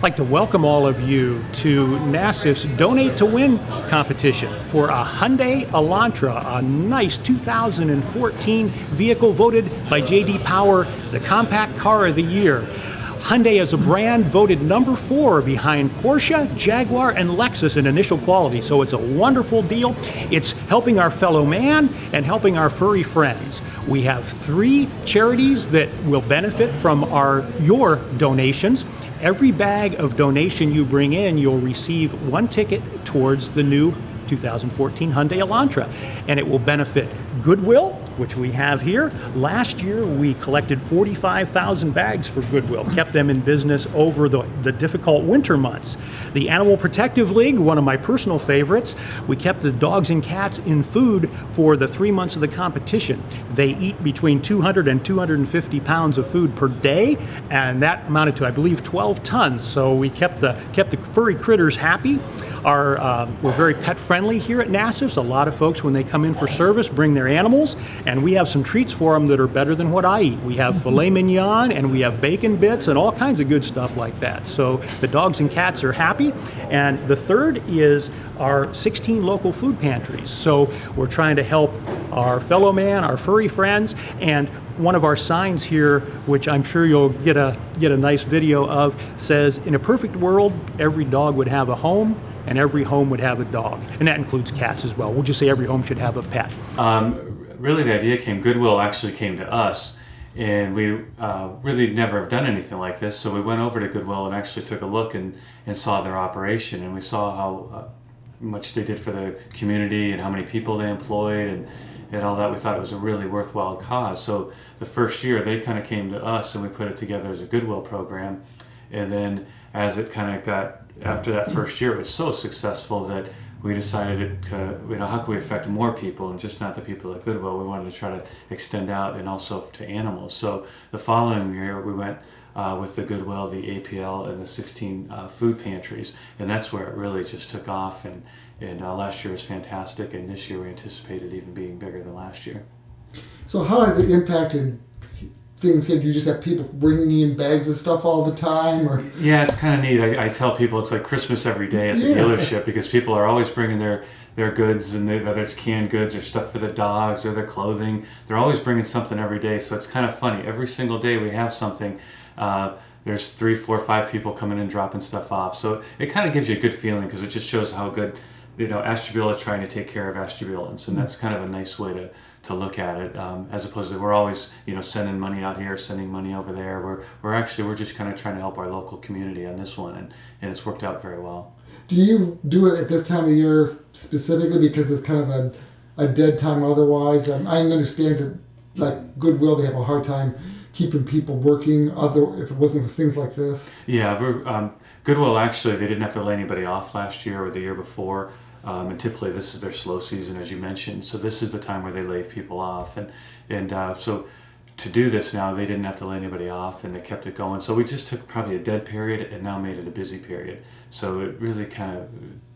I'd like to welcome all of you to Nassief's Donate to Win competition for a Hyundai Elantra, a nice 2014 vehicle voted by J.D. Power the Compact Car of the Year. Hyundai as a brand voted number 4 behind Porsche, Jaguar, and Lexus in initial quality, so it's a wonderful deal. It's helping our fellow man and helping our furry friends. We have 3 charities that will benefit from your donations. Every bag of donation you bring in, you'll receive 1 ticket towards the new 2014 Hyundai Elantra, and it will benefit Goodwill, which we have here. Last year we collected 45,000 bags for Goodwill, kept them in business over the difficult winter months. The Animal Protective League, one of my personal favorites, we kept the dogs and cats in food for the 3 months of the competition. They eat between 200 and 250 pounds of food per day, and that amounted to, I believe, 12 tons. So we kept the furry critters happy. We're very pet friendly here at Nassief. So a lot of folks, when they come in for service, bring their animals, and we have some treats for them that are better than what I eat. We have filet mignon, and we have bacon bits, and all kinds of good stuff like that. So the dogs and cats are happy. And the third is our 16 local food pantries. So we're trying to help our fellow man, our furry friends, and one of our signs here, which I'm sure you'll get a nice video of, says, "In a perfect world, every dog would have a home, and every home would have a dog." And that includes cats as well. We'll just say every home should have a pet. Really, the idea Goodwill actually came to us, and we really never have done anything like this. So we went over to Goodwill and actually took a look and saw their operation, and we saw how much they did for the community and how many people they employed and all that. We thought it was a really worthwhile cause. So the first year they kind of came to us and we put it together as a Goodwill program. And then as it kind of got, after that first year, it was so successful that we decided, how can we affect more people and just not the people at Goodwill. We wanted to try to extend out and also to animals. So the following year we went with the Goodwill, the APL, and the 16 food pantries, and that's where it really just took off. And last year was fantastic, and this year we anticipated even being bigger than last year. So how has it impacted things? Do you just have people bringing in bags of stuff all the time? Or? Yeah, it's kind of neat. I tell people it's like Christmas every day at the dealership, because people are always bringing their goods, and whether it's canned goods or stuff for the dogs or their clothing, they're always bringing something every day. So it's kind of funny. Every single day we have something. There's 3, 4, 5 people coming in dropping stuff off. So it kind of gives you a good feeling, because it just shows how good, Ashtabula trying to take care of Ashtabulans, and that's kind of a nice way to look at it, as opposed to we're always sending money out here, sending money over there. We're just kind of trying to help our local community on this one, and it's worked out very well. Do you do it at this time of year specifically because it's kind of a dead time otherwise? I understand that, like Goodwill, they have a hard time keeping people working if it wasn't for things like this. Yeah, Goodwill, actually, they didn't have to lay anybody off last year or the year before. And typically this is their slow season, as you mentioned. So this is the time where they lay people off. And so to do this now, they didn't have to lay anybody off, and they kept it going. So we just took probably a dead period and now made it a busy period. So it really kind of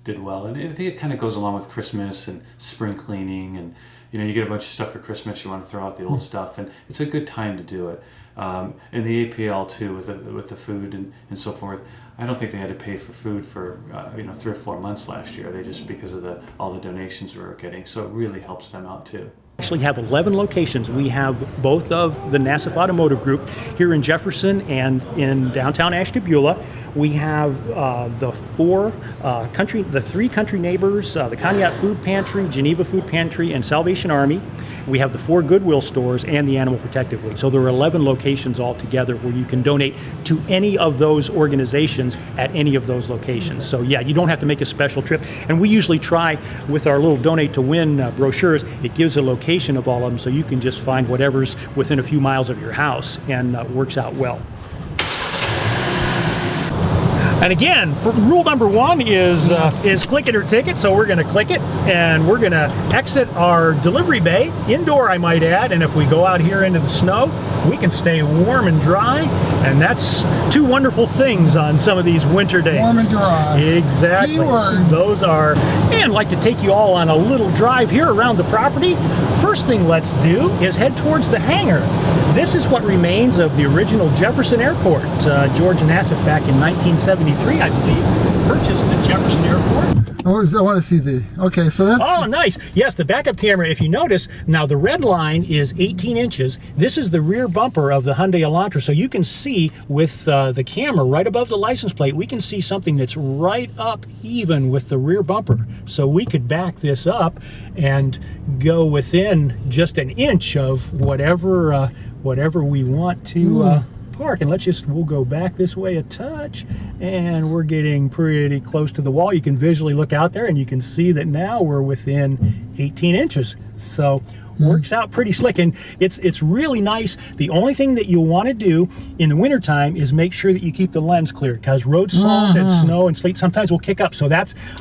did well. And I think it kind of goes along with Christmas and spring cleaning, and you get a bunch of stuff for Christmas, you want to throw out the old stuff, and it's a good time to do it. And the APL too, with the food and so forth, I don't think they had to pay for food for 3 or 4 months last year. They just, because of all the donations we were getting, so it really helps them out too. Actually have 11 locations. We have both of the Nassief Automotive Group here in Jefferson and in downtown Ashtabula. We have the 3 country neighbors, the Conneaut Food Pantry, Geneva Food Pantry, and Salvation Army. We have the 4 Goodwill stores and the Animal Protective League. So there are 11 locations altogether where you can donate to any of those organizations at any of those locations. So yeah, you don't have to make a special trip. And we usually try with our little Donate to Win brochures, it gives a location of all of them, so you can just find whatever's within a few miles of your house, and works out well. And again, rule number 1 is click it or ticket. So we're going to click it, and we're going to exit our delivery bay, indoor I might add, and if we go out here into the snow, we can stay warm and dry, and that's 2 wonderful things on some of these winter days. Warm and dry. Exactly. Keywords. Those are, and I'd like to take you all on a little drive here around the property. First thing let's do is head towards the hangar. This is what remains of the original Jefferson Airport. George Nassief back in 1970 1973, I believe, purchased the Jefferson Airport. I want to see the, okay, so that's... Oh, nice. Yes, the backup camera, if you notice, now the red line is 18 inches. This is the rear bumper of the Hyundai Elantra, so you can see with the camera right above the license plate, we can see something that's right up even with the rear bumper. So we could back this up and go within just an inch of whatever we want to park. And we'll go back this way a touch, and we're getting pretty close to the wall. You can visually look out there and you can see that now we're within 18 inches. So works out pretty slick, and it's really nice. The only thing that you'll want to do in the wintertime is make sure that you keep the lens clear, because road salt and snow and sleet sometimes will kick up. So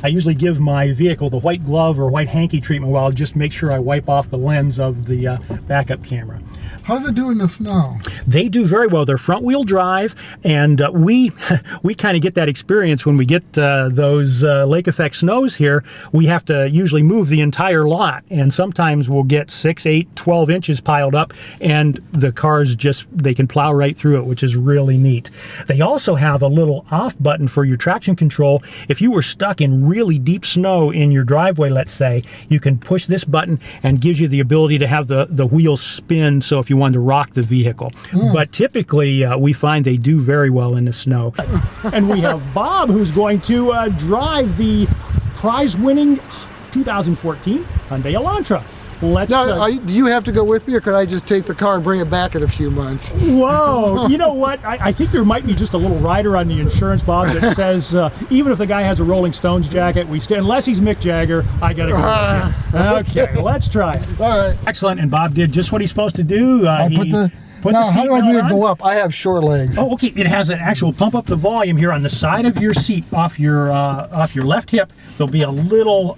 I usually give my vehicle the white glove or white hanky treatment while I'll just make sure I wipe off the lens of the backup camera. How's it do in the snow? They do very well. They're front wheel drive, and we kind of get that experience when we get those lake effect snows here. We have to usually move the entire lot, and sometimes we'll get 6, 8, 12 inches piled up, and the cars they can plow right through it, which is really neat. They also have a little off button for your traction control. If you were stuck in really deep snow in your driveway, let's say, you can push this button and gives you the ability to have the wheels spin, so if you wanted to rock the vehicle. But typically we find they do very well in the snow. And we have Bob, who's going to drive the prize-winning 2014 Hyundai Elantra. Now, do you have to go with me, or could I just take the car and bring it back in a few months? Whoa, you know what? I think there might be just a little rider on the insurance, Bob, that says even if the guy has a Rolling Stones jacket, unless he's Mick Jagger, I gotta go with him. Okay, let's try it. All right. Excellent, and Bob did just what he's supposed to do. Now, how do I need to go up? I have short legs. Oh, okay. It has an actual pump up the volume here on the side of your seat, off your left hip. There'll be a little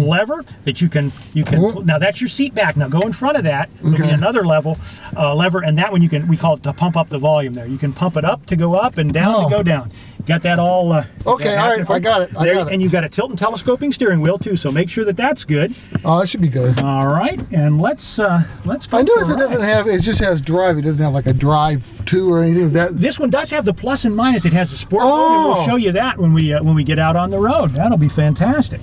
lever that you can pull. Now that's your seat back. Now go in front of that. There'll be another lever, and that one we call it to pump up the volume. There, you can pump it up to go up and down to go down. Got that all? Okay, all right, I got it. And you got a tilt and telescoping steering wheel too. So make sure that that's good. Oh, that should be good. All right, and let's go. I notice it doesn't have. It just has drive. It doesn't have like a drive to or anything. Is that? This one does have the plus and minus. It has a sport mode, and we'll show you that when we get out on the road. That'll be fantastic.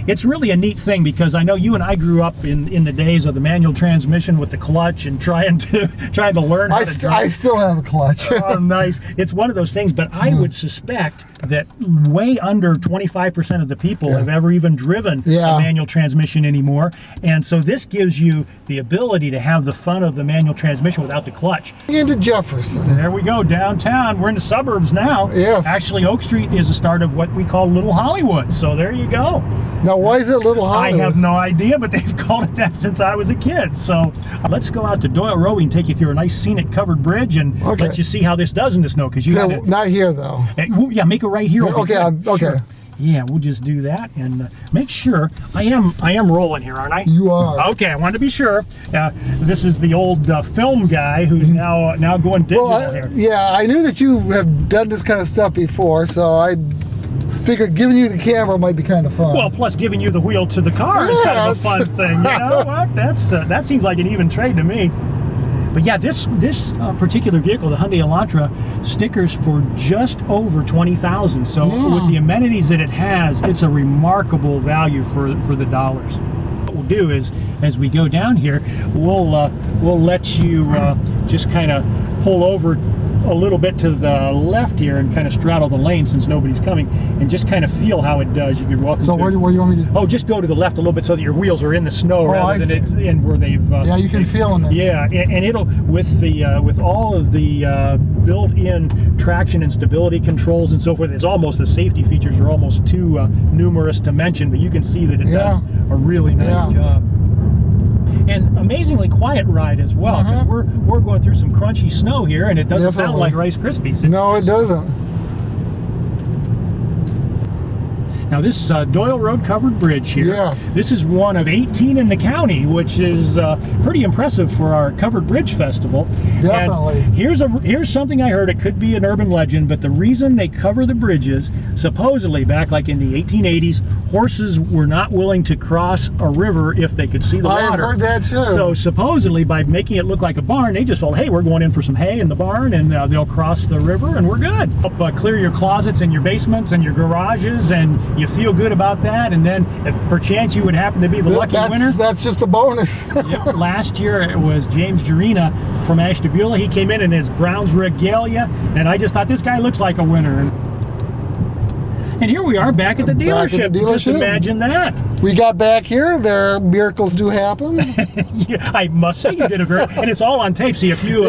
It's really a neat thing, because I know you and I grew up in the days of the manual transmission with the clutch and trying to learn how to drive. I still have a clutch. Oh, nice. It's one of those things, but I would suspect that way under 25% of the people have ever even driven a manual transmission anymore. And so this gives you the ability to have the fun of the manual transmission without the clutch. Into Jefferson. There we go, downtown. We're in the suburbs now. Yes. Actually, Oak Street is the start of what we call Little Hollywood. So there you go. Now, why is it Little Hollywood? I have no idea, but they've called it that since I was a kid. So let's go out to Doyle Road. We can take you through a nice scenic covered bridge and let you see how this does in the snow. Because not here though. Yeah, make it right here. Okay, okay. Sure. Yeah, we'll just do that and make sure. I am rolling here, aren't I? You are. Okay, I wanted to be sure. This is the old film guy who's now going digital here. Yeah, I knew that you have done this kind of stuff before, so I figured giving you the camera might be kind of fun. Well, plus giving you the wheel to the car is kind of a fun thing. You know what? That seems like an even trade to me. But yeah, this particular vehicle, the Hyundai Elantra, stickers for just over $20,000. So with the amenities that it has, it's a remarkable value for the dollars. What we'll do is, as we go down here, we'll let you just kind of pull over a little bit to the left here and kind of straddle the lane since nobody's coming, and just kind of feel how it does. You can walk. So where do you want me to? Oh, just go to the left a little bit so that your wheels are in the snow rather than it's in where they've. Yeah, you can feel them. Yeah, and it'll with all of the built-in traction and stability controls and so forth. It's almost, the safety features are almost too numerous to mention, but you can see that it does a really nice job. And amazingly quiet ride as well, because we're going through some crunchy snow here, and it doesn't sound like Rice Krispies. No, it doesn't. Now this Doyle Road covered bridge here. Yes. This is one of 18 in the county, which is pretty impressive for our covered bridge festival. Definitely. And here's something I heard. It could be an urban legend, but the reason they cover the bridges, supposedly back like in the 1880s, horses were not willing to cross a river if they could see the water. I have heard that too. So supposedly by making it look like a barn, they just felt, hey, we're going in for some hay in the barn, and they'll cross the river and we're good. Clear your closets and your basements and your garages, and you feel good about that. And then if perchance you would happen to be the lucky winner. That's just a bonus. Yep. Last year it was James Jarena from Ashtabula. He came in his Browns regalia, and I just thought this guy looks like a winner. And here we are back at the dealership. Just imagine that. We got back here. There, miracles do happen. Yeah, I must say you did a very, and it's all on tape. See, if you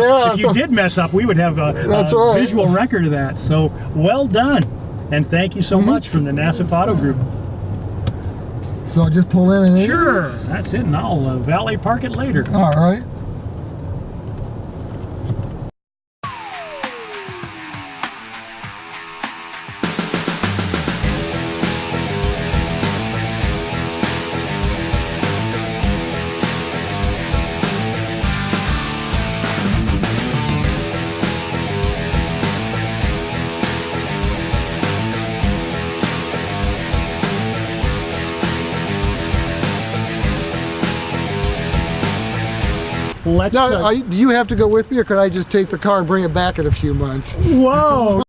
did mess up, we would have a visual record of that. So well done, and thank you so much from the Nassief Auto Group. So just pull in and Sure, that's it, and I'll valet park it later. All right. Let's Now, do you have to go with me, or could I just take the car and bring it back in a few months? Whoa!